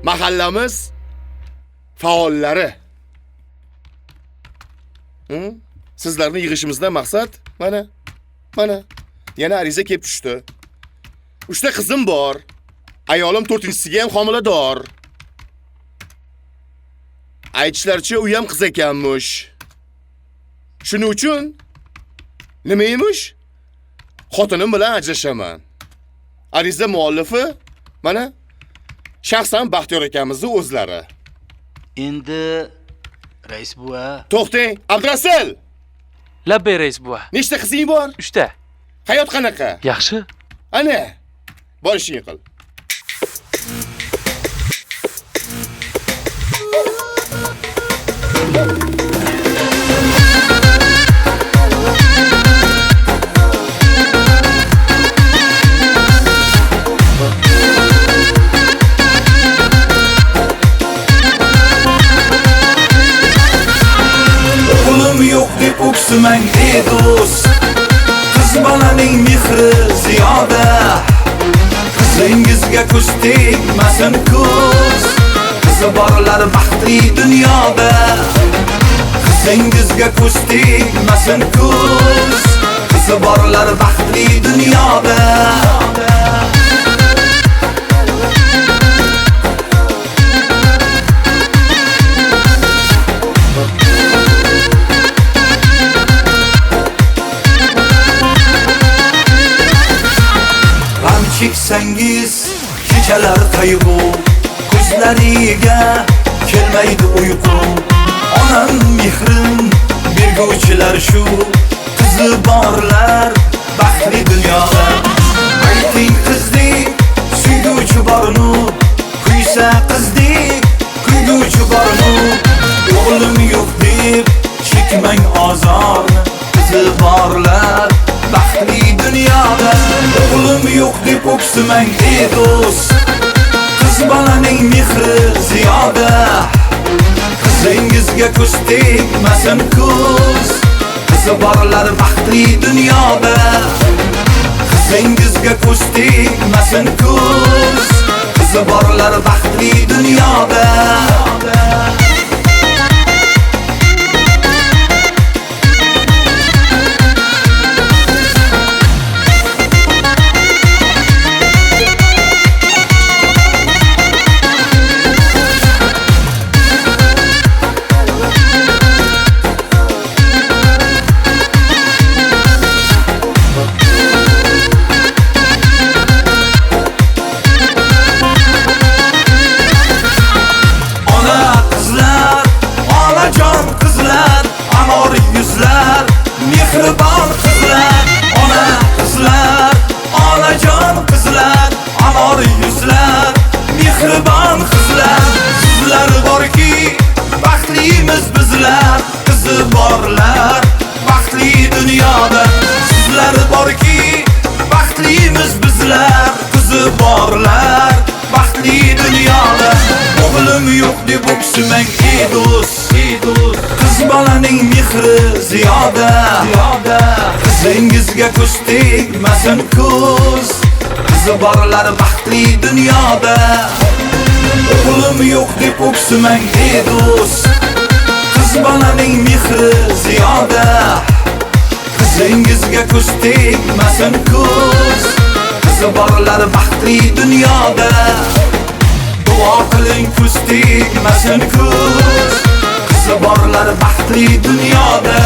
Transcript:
mahallamiz faollari. Sizlarni yig'ishimizdan maqsad mana yana ariza kelib tushdi. 3 ta qizim bor. Ayolim 4-chisiga ham homilador. Aytishlaricha u ham qiz ekanmish. Shuning uchun nima emish? Xotinim bilan ajrashaman. Ariza muallifi mana shaxsan Baxtiyor akamizning o'zlari. Endi rais buva. To'xtang, Abdurasul. Labbay rais buva. Nechta qizing bor? 3 ta. Hayot qanaqa? Yaxshi. Ana, borishing qil. Yo'q deb o'ksimang ey do'st, qiz bolaning mehri ziyoda. Qizingizga ko'z tegmasin ko'z, qizi borlar baxtli dunyoda. Qizingizga ko'z tegmasin ko'z, qizi borlar baxtli dunyoda. Cheksangiz kechalar qayg'u, ko'zlariga kelmaydi uyqu. Onam mehrim berguvchilar shu, qizi borlar baxtli dunyoda. Ayting qizdek suyguvchi bormi, kuysa qizdek kuyguvchi bormi? O'g'lim yo'q deb chekmang ozorni, qizi borlar baxtli dunyoda. O'g'lim yo'q deb o'ksimang ey do'st, qiz bolaning mehri ziyoda. Qizingizga ko'z tegmasin ko'z, qizi borlar baxtli dunyoda. Qizingizga ko'z tegmasin ko'z, qizi borlar baxtli dunyoda. Mehribon qizlar, ona qizlar, onajon qizlar, amor yuzlar, mehribon qizlar. Sizlar borki, baxtlimiz bizlar, qizi borlar baxtli dunyoda. Sizlar borki, baxtlimiz bizlar, qizi borlar baxtli dunyoda. O'g'lim yo'q deb o'ksimang ey do'st, qiz bolaning mehri ziyoda. Qizingizga ko'z tegmasin ko'z, qizi borlar baxtli dunyoda. O'g'lim yo'q deb o'ksimang ey do'st, qiz bolaning mehri ziyoda. Qizingizga ko'z tegmasin ko'z, qizi borlar baxtli dunyoda. Duo qiling ko'z tegmasin ko'z, qizi borlar baxtli dunyoda.